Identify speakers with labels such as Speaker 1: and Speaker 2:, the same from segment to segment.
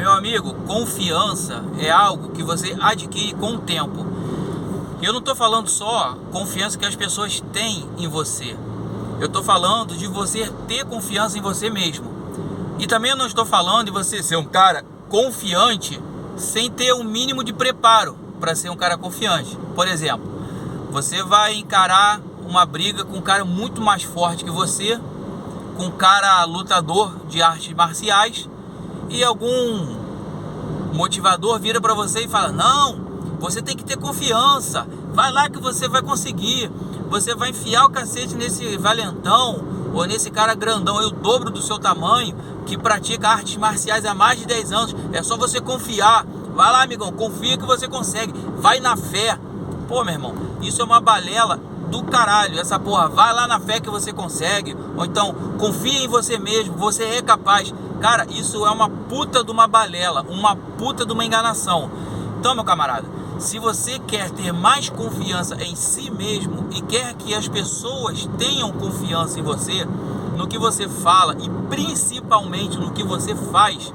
Speaker 1: Meu amigo, confiança é algo que você adquire com o tempo. Eu não estou falando só confiança que as pessoas têm em você. Eu estou falando de você ter confiança em você mesmo. E também eu não estou falando de você ser um cara confiante sem ter um mínimo de preparo para ser um cara confiante. Por exemplo, você vai encarar uma briga com um cara muito mais forte que você, com um cara lutador de artes marciais, e algum motivador vira para você e fala: não, você tem que ter confiança, vai lá que você vai conseguir, você vai enfiar o cacete nesse valentão ou nesse cara grandão, o dobro do seu tamanho, que pratica artes marciais há mais de 10 anos, é só você confiar, vai lá, amigão, confia que você consegue, vai na fé. Pô, meu irmão, isso é uma balela do caralho, essa porra, vai lá na fé que você consegue, ou então, confia em você mesmo, você é capaz. Cara, isso é uma puta de uma balela, uma puta de uma enganação. Então, meu camarada, se você quer ter mais confiança em si mesmo e quer que as pessoas tenham confiança em você, no que você fala e principalmente no que você faz,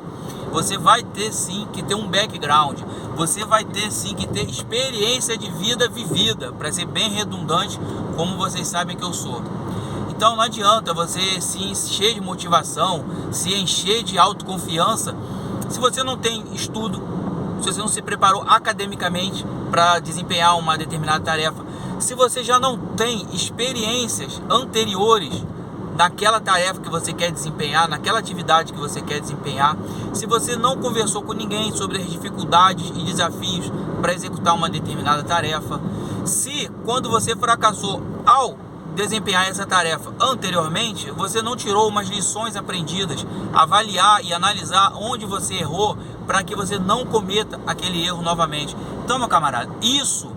Speaker 1: você vai ter sim que ter um background, você vai ter sim que ter experiência de vida vivida, para ser bem redundante, como vocês sabem que eu sou. Então não adianta você se encher de motivação, se encher de autoconfiança, se você não tem estudo, se você não se preparou academicamente para desempenhar uma determinada tarefa, se você já não tem experiências anteriores naquela tarefa que você quer desempenhar, naquela atividade que você quer desempenhar, se você não conversou com ninguém sobre as dificuldades e desafios para executar uma determinada tarefa, se quando você fracassou ao desempenhar essa tarefa anteriormente, você não tirou umas lições aprendidas, avaliar e analisar onde você errou para que você não cometa aquele erro novamente. Então, meu camarada, isso,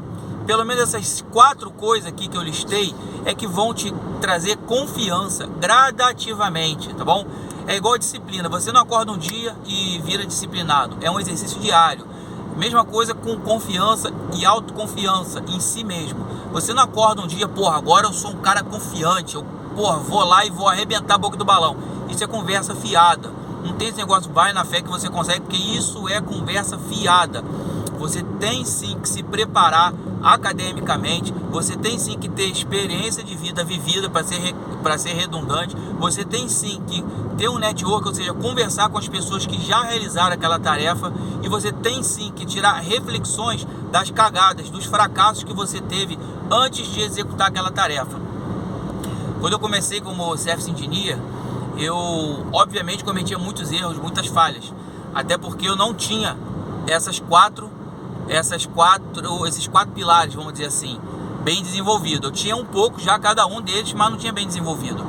Speaker 1: pelo menos essas 4 coisas aqui que eu listei, é que vão te trazer confiança gradativamente, tá bom? É igual a disciplina, você não acorda um dia e vira disciplinado, é um exercício diário. Mesma coisa com confiança e autoconfiança em si mesmo. Você não acorda um dia, porra, agora eu sou um cara confiante, eu, porra, vou lá e vou arrebentar a boca do balão. Isso é conversa fiada. Não tem esse negócio, vai na fé que você consegue, porque isso é conversa fiada. Você tem sim que se preparar academicamente, você tem sim que ter experiência de vida vivida, para ser redundante, você tem sim que ter um network, ou seja, conversar com as pessoas que já realizaram aquela tarefa, e você tem sim que tirar reflexões das cagadas, dos fracassos que você teve antes de executar aquela tarefa. Quando eu comecei como Service Engineer, eu obviamente cometia muitos erros, muitas falhas, até porque eu não tinha esses quatro pilares, vamos dizer assim, bem desenvolvido. Eu tinha um pouco já cada um deles, mas não tinha bem desenvolvido.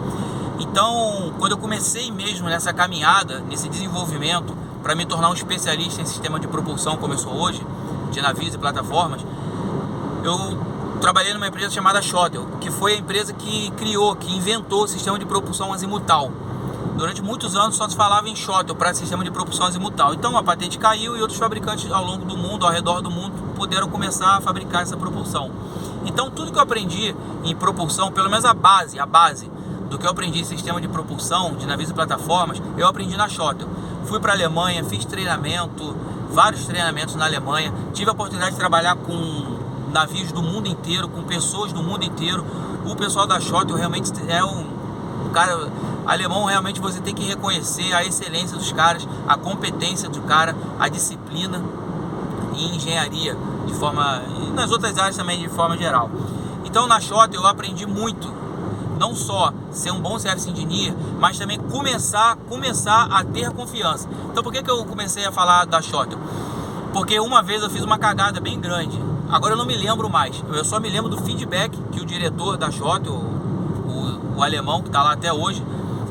Speaker 1: Então, quando eu comecei mesmo nessa caminhada, nesse desenvolvimento, para me tornar um especialista em sistema de propulsão, como eu sou hoje, de navios e plataformas, eu trabalhei numa empresa chamada Shuttle, que foi a empresa que criou, que inventou o sistema de propulsão azimutal. Durante muitos anos só se falava em Shuttle para sistema de propulsão azimutal. Então a patente caiu e outros fabricantes ao longo do mundo, ao redor do mundo, puderam começar a fabricar essa propulsão. Então tudo que eu aprendi em propulsão, pelo menos a base do que eu aprendi em sistema de propulsão, de navios e plataformas, eu aprendi na Shuttle. Fui para a Alemanha, fiz treinamento, vários treinamentos na Alemanha, tive a oportunidade de trabalhar com navios do mundo inteiro, com pessoas do mundo inteiro. O pessoal da Shuttle realmente é um cara alemão, realmente você tem que reconhecer a excelência dos caras, a competência do cara, a disciplina e engenharia de forma, e nas outras áreas também de forma geral. Então na Shuttle eu aprendi muito, não só ser um bom Service Engineer, mas também começar a ter confiança. Então por que eu comecei a falar da Shuttle? Porque uma vez eu fiz uma cagada bem grande, agora eu não me lembro mais, eu só me lembro do feedback que o diretor da Shuttle, o alemão que está lá até hoje,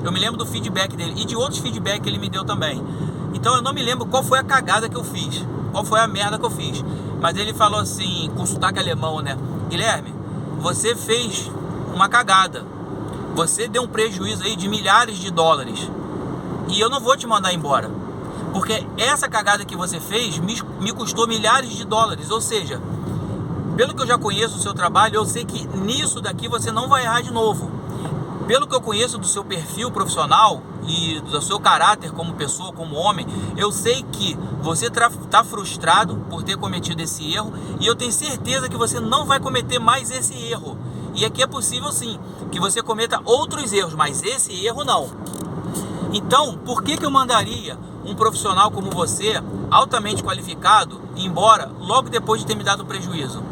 Speaker 1: eu me lembro do feedback dele e de outros feedback que ele me deu também. Então eu não me lembro qual foi a cagada que eu fiz, qual foi a merda que eu fiz, mas ele falou assim, com sotaque alemão, né: Guilherme, você fez uma cagada, você deu um prejuízo aí de milhares de dólares e eu não vou te mandar embora, porque essa cagada que você fez me custou milhares de dólares. Ou seja, pelo que eu já conheço o seu trabalho, eu sei que nisso daqui você não vai errar de novo. Pelo que eu conheço do seu perfil profissional e do seu caráter como pessoa, como homem, eu sei que você está frustrado por ter cometido esse erro, e eu tenho certeza que você não vai cometer mais esse erro. E aqui é possível sim que você cometa outros erros, mas esse erro não. Então, por que eu mandaria um profissional como você, altamente qualificado, embora logo depois de ter me dado prejuízo?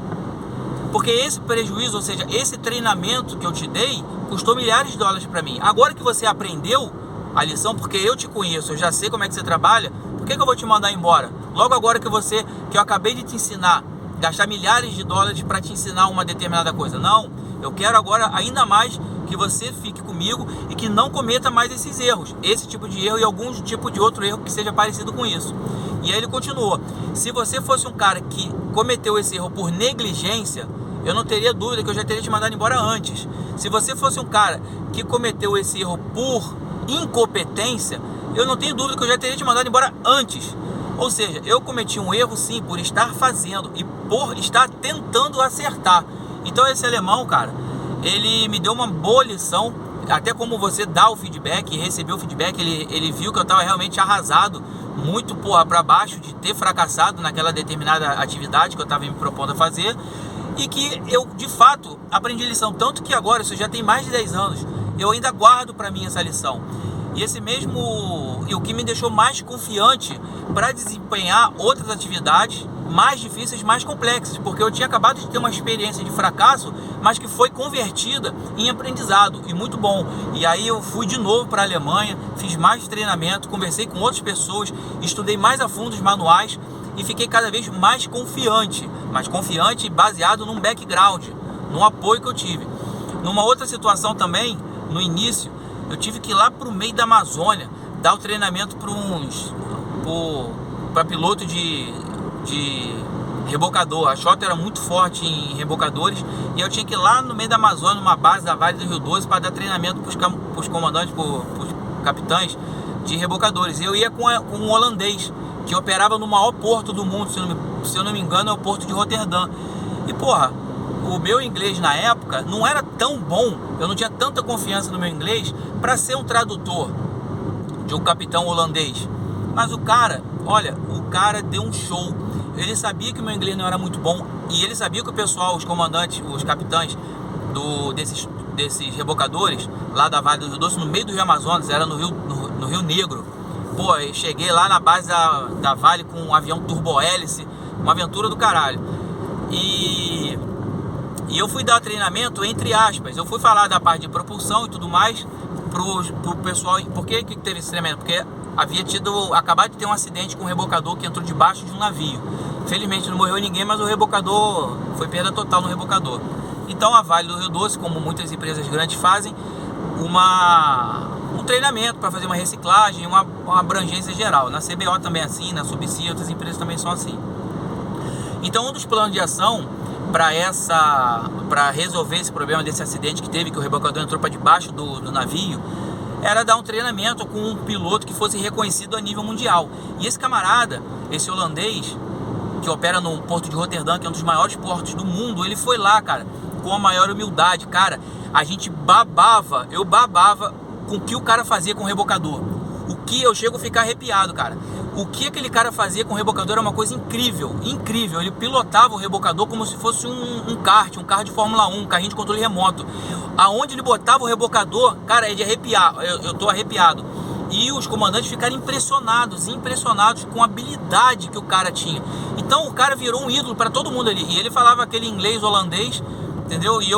Speaker 1: Porque esse prejuízo, ou seja, esse treinamento que eu te dei, custou milhares de dólares para mim. Agora que você aprendeu a lição, porque eu te conheço, eu já sei como é que você trabalha, por que eu vou te mandar embora? Logo agora que eu acabei de te ensinar, gastar milhares de dólares para te ensinar uma determinada coisa. Não, eu quero agora ainda mais que você fique comigo e que não cometa mais esses erros, esse tipo de erro e algum tipo de outro erro que seja parecido com isso. E aí ele continuou: se você fosse um cara que cometeu esse erro por negligência, eu não teria dúvida que eu já teria te mandado embora antes. Se você fosse um cara que cometeu esse erro por incompetência, eu não tenho dúvida que eu já teria te mandado embora antes. Ou seja, eu cometi um erro sim por estar fazendo e por estar tentando acertar. Então esse alemão, cara, ele me deu uma boa lição, até como você dá o feedback e recebeu o feedback, ele viu que eu estava realmente arrasado, muito para baixo de ter fracassado naquela determinada atividade que eu estava me propondo a fazer, e que eu de fato aprendi lição, tanto que agora, isso já tem mais de 10 anos, eu ainda guardo para mim essa lição. E o que me deixou mais confiante para desempenhar outras atividades mais difíceis, mais complexas, porque eu tinha acabado de ter uma experiência de fracasso, mas que foi convertida em aprendizado, e muito bom. E aí eu fui de novo para a Alemanha, fiz mais treinamento, conversei com outras pessoas, estudei mais a fundo os manuais e fiquei cada vez mais confiante baseado num background, num apoio que eu tive. Numa outra situação também, no início, eu tive que ir lá para o meio da Amazônia dar o treinamento para piloto de rebocador. A Shota era muito forte em rebocadores e eu tinha que ir lá no meio da Amazônia, numa base da Vale do Rio Doce, para dar treinamento para os comandantes, para os capitães de rebocadores. Eu ia com um holandês que operava no maior porto do mundo, se eu não me engano é o porto de Roterdã. E porra, o meu inglês na época não era tão bom, eu não tinha tanta confiança no meu inglês para ser um tradutor de um capitão holandês. Mas o cara deu um show. Ele sabia que o meu inglês não era muito bom e ele sabia que o pessoal, os comandantes, os capitães desses rebocadores lá da Vale do Rio Doce, no meio do Rio Amazonas, era no Rio Negro. Pô, eu cheguei lá na base da Vale com um avião turbo-hélice, uma aventura do caralho. E eu fui dar treinamento, entre aspas, eu fui falar da parte de propulsão e tudo mais pro pessoal. Por que teve esse treinamento? Porque havia acabado de ter um acidente com um rebocador que entrou debaixo de um navio. Felizmente não morreu ninguém, mas o rebocador, foi perda total no rebocador. Então a Vale do Rio Doce, como muitas empresas grandes fazem, um treinamento para fazer uma reciclagem, uma abrangência geral. Na CBO também é assim, na Subsea, outras empresas também são assim. Então um dos planos de ação para resolver esse problema desse acidente que teve, que o rebocador entrou para debaixo do navio, era dar um treinamento com um piloto que fosse reconhecido a nível mundial. E esse camarada, esse holandês, que opera no porto de Roterdã, que é um dos maiores portos do mundo, ele foi lá, cara, com a maior humildade. Cara, a gente eu babava com o que o cara fazia com o rebocador. Eu chego a ficar arrepiado, cara. O que aquele cara fazia com o rebocador era uma coisa incrível, incrível. Ele pilotava o rebocador como se fosse um kart de Fórmula 1, um carrinho de controle remoto. Aonde ele botava o rebocador, cara, é de arrepiar. Eu tô arrepiado. E os comandantes ficaram impressionados com a habilidade que o cara tinha. Então o cara virou um ídolo para todo mundo ali. E ele falava aquele inglês holandês, entendeu? E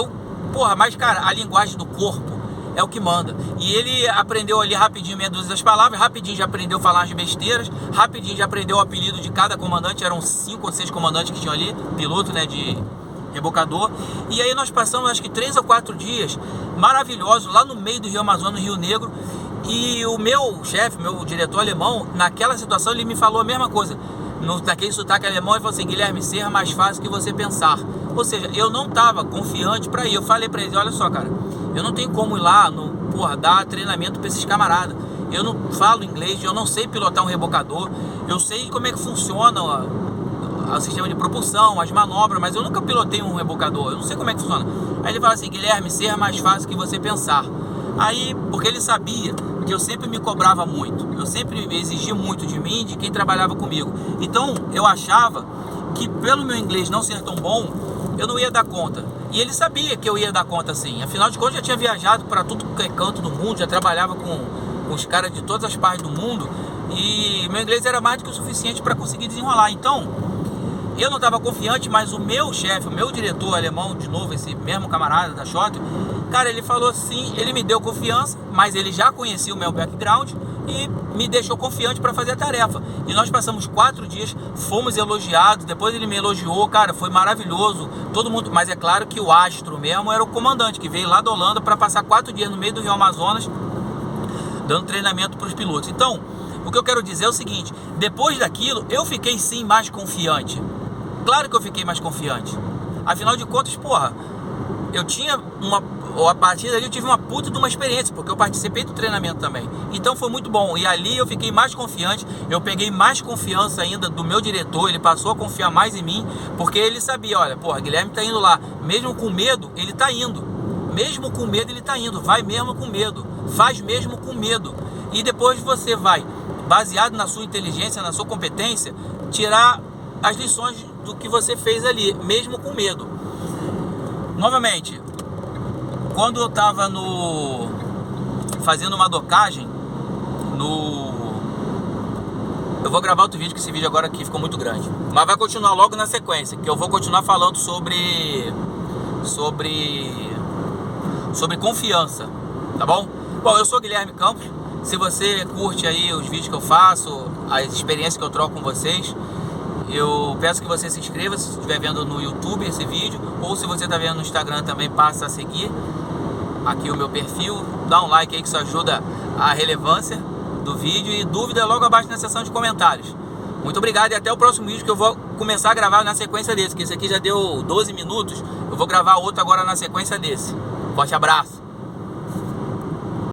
Speaker 1: mas cara, a linguagem do corpo é o que manda. E ele aprendeu ali rapidinho meia dúzia das palavras, rapidinho já aprendeu a falar as besteiras, rapidinho já aprendeu o apelido de cada comandante. Eram 5 ou 6 comandantes que tinham ali, piloto, né, de rebocador. E aí nós passamos acho que 3 ou 4 dias maravilhosos lá no meio do Rio Amazonas, no Rio Negro. E o meu chefe, meu diretor alemão, naquela situação ele me falou a mesma coisa, naquele sotaque alemão. Ele falou assim: Guilherme, ser mais fácil que você pensar. Ou seja, eu não estava confiante para ir. Eu falei para ele: olha só, cara, eu não tenho como ir lá dar treinamento para esses camaradas. Eu não falo inglês, eu não sei pilotar um rebocador, eu sei como é que funciona o sistema de propulsão, as manobras, mas eu nunca pilotei um rebocador, eu não sei como é que funciona. Aí ele fala assim: Guilherme, ser mais fácil que você pensar. Aí, porque ele sabia que eu sempre me cobrava muito, eu sempre exigia muito de mim, de quem trabalhava comigo. Então eu achava que pelo meu inglês não ser tão bom, eu não ia dar conta. E ele sabia que eu ia dar conta sim. Afinal de contas, eu já tinha viajado para todo canto do mundo, já trabalhava com os caras de todas as partes do mundo, e meu inglês era mais do que o suficiente para conseguir desenrolar. Então eu não estava confiante, mas o meu chefe, o meu diretor alemão, de novo, esse mesmo camarada da Schottl, cara, ele falou assim, ele me deu confiança, mas ele já conhecia o meu background e me deixou confiante para fazer a tarefa. E nós passamos 4 dias, fomos elogiados, depois ele me elogiou, cara, foi maravilhoso, todo mundo, mas é claro que o astro mesmo era o comandante, que veio lá da Holanda para passar 4 dias no meio do Rio Amazonas, dando treinamento para os pilotos. Então, o que eu quero dizer é o seguinte, depois daquilo, eu fiquei sim mais confiante. Claro que eu fiquei mais confiante. Afinal de contas, porra, eu tinha a partir dali eu tive uma puta de uma experiência, porque eu participei do treinamento também. Então foi muito bom. E ali eu fiquei mais confiante, eu peguei mais confiança ainda do meu diretor, ele passou a confiar mais em mim, porque ele sabia, olha, porra, Guilherme tá indo lá, mesmo com medo, ele tá indo. Mesmo com medo, ele tá indo. Vai mesmo com medo. Faz mesmo com medo. E depois você vai, baseado na sua inteligência, na sua competência, tirar as lições do que você fez ali, mesmo com medo. Novamente, quando eu estava fazendo uma docagem eu vou gravar outro vídeo, que esse vídeo agora aqui ficou muito grande, mas vai continuar logo na sequência, que eu vou continuar falando sobre confiança, tá bom? Bom, eu sou Guilherme Campos. Se você curte aí os vídeos que eu faço, as experiências que eu troco com vocês, eu peço que você se inscreva se estiver vendo no YouTube esse vídeo, ou se você está vendo no Instagram também, passa a seguir aqui o meu perfil, dá um like aí que isso ajuda a relevância do vídeo, e dúvida logo abaixo na seção de comentários. Muito obrigado e até o próximo vídeo, que eu vou começar a gravar na sequência desse, que esse aqui já deu 12 minutos, eu vou gravar outro agora na sequência desse. Forte abraço!